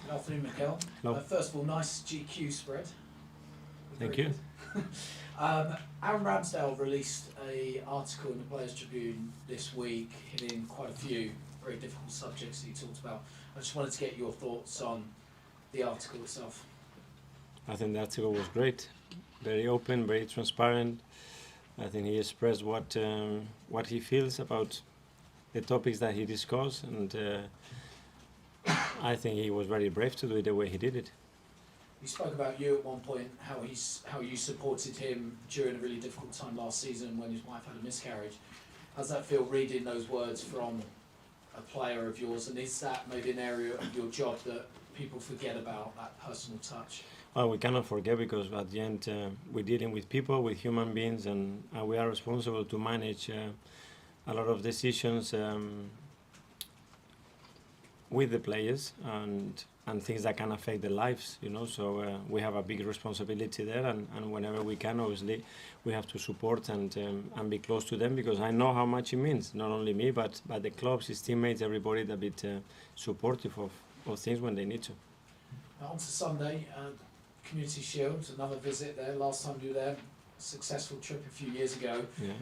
Good afternoon, Mikel. Hello. First of all, nice GQ spread. Thank Very you. good. Aaron Ramsdale released an article in the Players Tribune this week, hitting quite a few very difficult subjects that he talked about. I just wanted to get your thoughts on the article itself. I think the article was great, very open, very transparent. I think he expressed what he feels about the topics that he discussed, and I think he was very brave to do it the way he did it. He spoke about you at one point, how you supported him during a really difficult time last season when his wife had a miscarriage. How does that feel, reading those words from a player of yours, and is that maybe an area of your job that people forget about, that personal touch? Well, we cannot forget, because at the end we're dealing with people, with human beings, and we are responsible to manage a lot of decisions with the players and things that can affect their lives, you know. So we have a big responsibility there, and whenever we can, obviously, we have to support and be close to them, because I know how much it means, not only me, but the clubs, his teammates, everybody that be supportive of things when they need to. Now on to Sunday, Community Shield, another visit there. Last time you were there, successful trip a few years ago. Yeah.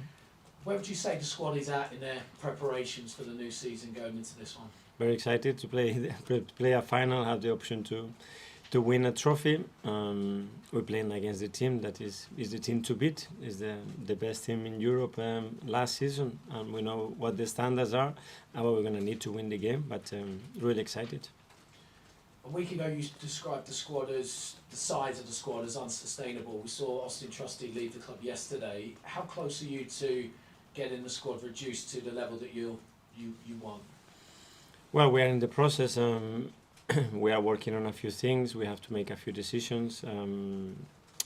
Where would you say the squad is at in their preparations for the new season going into this one? Very excited to play a final, have the option to win a trophy. We're playing against the team that is the team to beat, is the best team in Europe last season, and we know what the standards are and what we're going to need to win the game, but really excited. A week ago you described the size of the squad as unsustainable. We saw Austin Trusty leave the club yesterday. How close are you to getting the squad reduced to the level that you want? Well, we are in the process. We are working on a few things. We have to make a few decisions.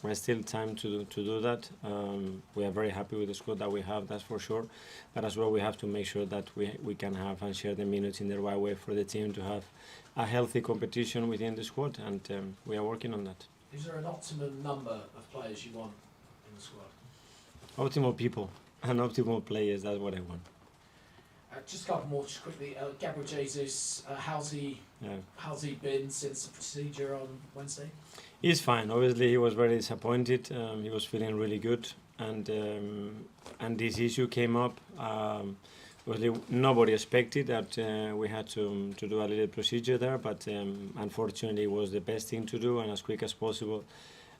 There's still time to do that. We are very happy with the squad that we have, that's for sure. But as well, we have to make sure that we can have and share the minutes in the right way for the team to have a healthy competition within the squad, and we are working on that. Is there an optimum number of players you want in the squad? Optimal people and optimal players, that's what I want. Just a couple more, just quickly. Gabriel Jesus, how's he been since the procedure on Wednesday? He's fine. Obviously, he was very disappointed. He was feeling really good, and this issue came up. Obviously, nobody expected that we had to do a little procedure there, but unfortunately, it was the best thing to do, and as quick as possible,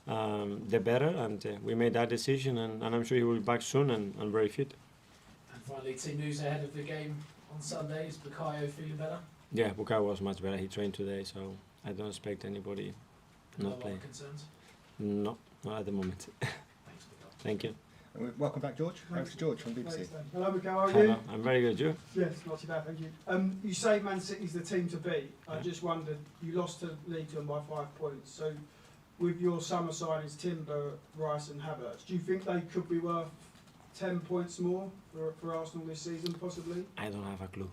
the better. And we made that decision, and I'm sure he will be back soon and very fit. And finally, team news ahead of the game on Sunday. Is Bukayo feeling better? Yeah, Bukayo was much better. He trained today, so I don't expect anybody not playing. No concerns? No, not at the moment. Thanks, Mikel. Thank you. Welcome back, George. Thanks to George from BBC. Hello, Mikel, how are Hello. you? I'm very good. You? Yes, not too bad, thank you. You say Man City's the team to beat. I just wondered, you lost to Leeds by 5 points. So, with your summer signings, Timber, Rice, and Havertz, do you think they could be worth 10 points more for Arsenal this season, possibly? I don't have a clue.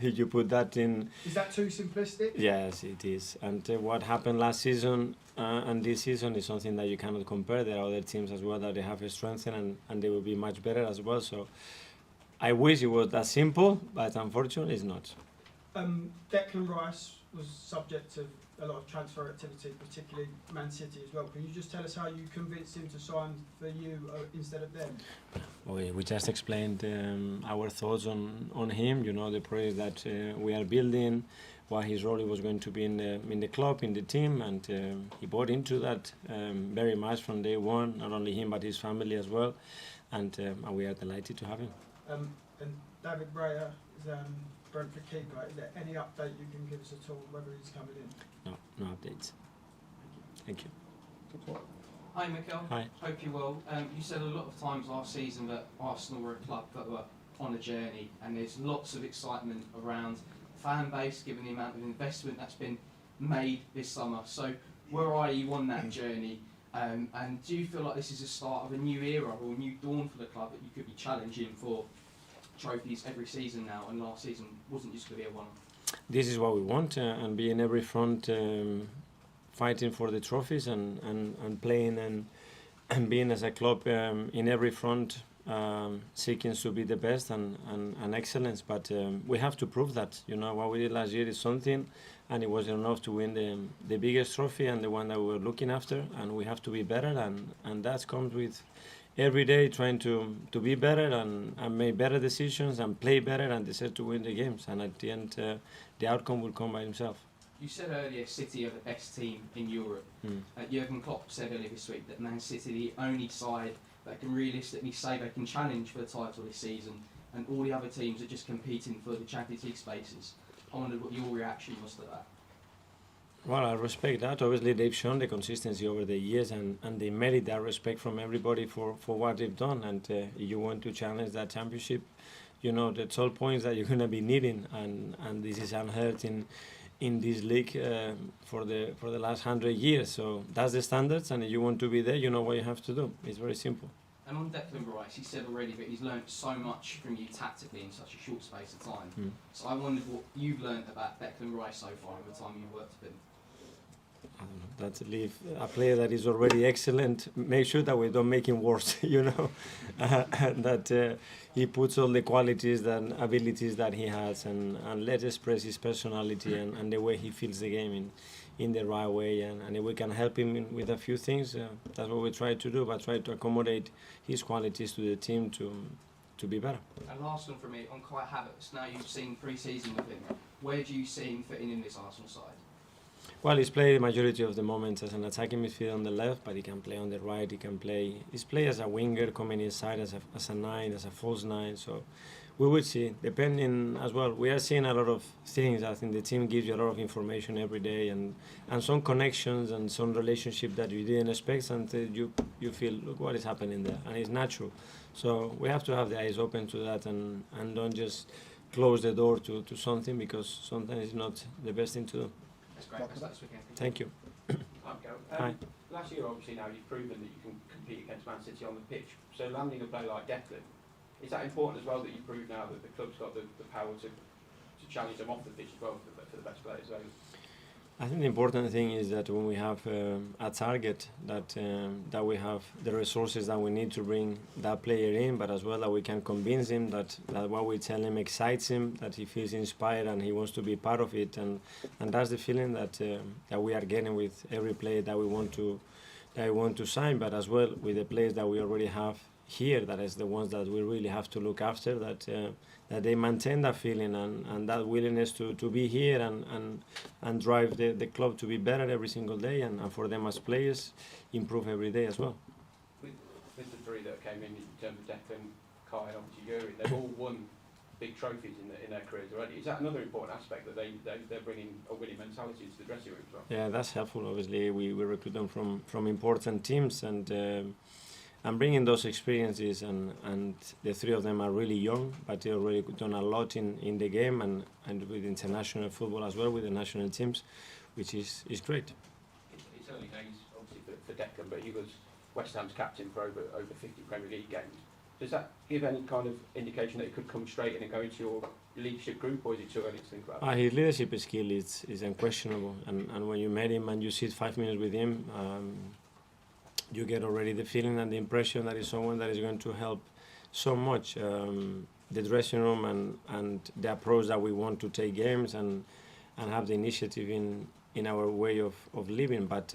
You put that in. Is that too simplistic? Yes, it is. And what happened last season and this season is something that you cannot compare. There are other teams as well that they have strengthened and they will be much better as well. So I wish it was that simple, but unfortunately it's not. Declan Rice was subject to a lot of transfer activity, particularly Man City as well. Can you just tell us how you convinced him to sign for you instead of them? We just explained our thoughts on him, you know, the project that we are building, what his role was going to be in the club, in the team, and he bought into that very much from day one, not only him but his family as well, and we are delighted to have him. And David Raya is Brentford keeper. Is there any update you can give us at all whether he's coming in? No updates. Thank you. Hi Mikel. Hi. Hope you're well. You said a lot of times last season that Arsenal were a club that were on a journey, and there's lots of excitement around the fan base given the amount of investment that's been made this summer. So where are you on that journey? And do you feel like this is the start of a new era or a new dawn for the club, that you could be challenging for trophies every season now, and last season wasn't just going to be a one-off? This is what we want, and be in every front, fighting for the trophies and playing and being as a club in every front, seeking to be the best and excellence. But we have to prove that. You know, what we did last year is something, and it wasn't enough to win the biggest trophy and the one that we were looking after, and we have to be better, and that comes with every day trying to be better and make better decisions and play better and deserve to win the games, and at the end the outcome will come by himself. You said earlier City are the best team in Europe. Jurgen Klopp said earlier this week that Man City are the only side that can realistically say they can challenge for the title this season, and all the other teams are just competing for the Champions League spaces. I wondered what your reaction was to that. Well, I respect that. Obviously, they've shown the consistency over the years, and they merit that respect from everybody for what they've done. And if you want to challenge that championship, you know, the 12 points that you're going to be needing, and this is unheard in this league for the last 100 years. So that's the standards, and if you want to be there, you know what you have to do. It's very simple. And on Declan Rice, he said already that he's learnt so much from you tactically in such a short space of time. So I wondered what you've learnt about Declan Rice so far in the time you've worked with him. I don't know, that's leave a player that is already excellent. Make sure that we don't make him worse, you know, that he puts all the qualities and abilities that he has, and let express his personality and the way he feels the game in the right way. And if we can help him with a few things, that's what we try to do, but try to accommodate his qualities to the team to be better. And last one from me, on Kai Havertz, now you've seen pre-season with him, where do you see him fitting in this Arsenal side? Well, he's played the majority of the moments as an attacking midfielder on the left, but he can play on the right. He's played as a winger, coming inside as a 9, as a false 9. So we will see, depending as well. We are seeing a lot of things. I think the team gives you a lot of information every day, and some connections and some relationship that you didn't expect until you feel, look what is happening there, and it's natural. So we have to have the eyes open to that, and don't just close the door to something, because sometimes it's not the best thing to do. That's great. Welcome That's weekend. Thank you. Hi, Mikel. Hi. Last year, obviously, now you've proven that you can compete against Man City on the pitch. So landing a player like Declan, is that important as well, that you prove now that the club's got the power to challenge them off the pitch as well for the best players? I think the important thing is that when we have a target, that we have the resources that we need to bring that player in, but as well that we can convince him that what we tell him excites him, that he feels inspired and he wants to be part of it, and that's the feeling that we are getting with every player that we want to sign, but as well with the players that we already have here, that is the ones that we really have to look after, that they maintain that feeling and that willingness to be here and drive the club to be better every single day, and for them as players improve every day as well. With the three that came in terms of Declan, Kai and obviously Yuri, they've all won big trophies in their careers already. Is that another important aspect, that they're bringing a winning mentality into the dressing room as well? Yeah, that's helpful. Obviously, we recruit them from important teams, and bringing those experiences, and the three of them are really young, but they already done a lot in the game and with international football as well, with the national teams, which is great. It's early days, obviously, for Declan, but he was West Ham's captain for over 50 Premier League games. Does that give any kind of indication that it could come straight in and go into your leadership group, or is it too early to think about that? His leadership skill is unquestionable, and when you met him and you sit 5 minutes with him, you get already the feeling and the impression that he's someone that is going to help so much the dressing room and the approach that we want to take games and have the initiative in our way of living. But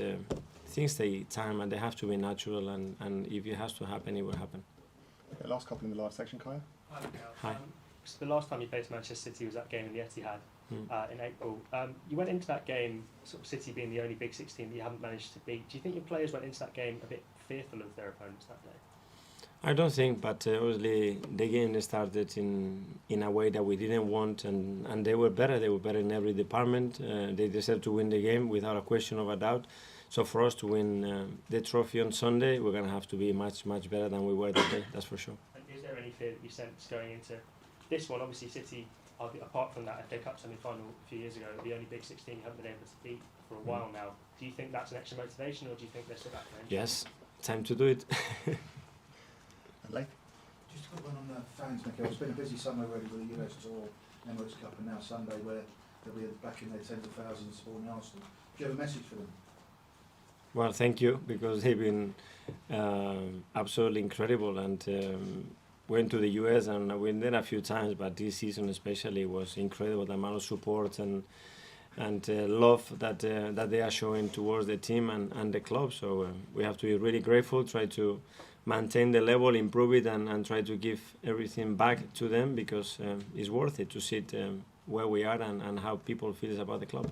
things take time, and they have to be natural, and if it has to happen, it will happen. Okay, last couple in the live section, Kaya. Hi, Mikel. Hi. So the last time you played for Manchester City was that game in the Etihad in April. You went into that game, sort of City being the only Big Six team that you haven't managed to beat. Do you think your players went into that game a bit fearful of their opponents that day? I don't think, but obviously the game started in a way that we didn't want, and they were better. They were better in every department. They deserved to win the game without a question of a doubt. So for us to win the trophy on Sunday, we're going to have to be much better than we were that day, that's for sure. And is there any fear that you sense going into this one? Obviously City, apart from that FA Cup semi-final a few years ago, the only Big 16 you haven't been able to beat for a while now. Do you think that's an extra motivation, or do you think they're still back for Yes, time to do it. And Leif? Just a quick one on the fans, Mikel. It's been a busy summer already with the US Tour, Emirates Cup, and now Sunday, where they'll be back in their tens of thousands supporting Arsenal. Do you have a message for them? Well, thank you, because they've been absolutely incredible, and went to the US and I've been there a few times, but this season especially was incredible. The amount of support and love that they are showing towards the team and the club. So we have to be really grateful, try to maintain the level, improve it, and try to give everything back to them, because it's worth it to sit where we are and how people feel about the club.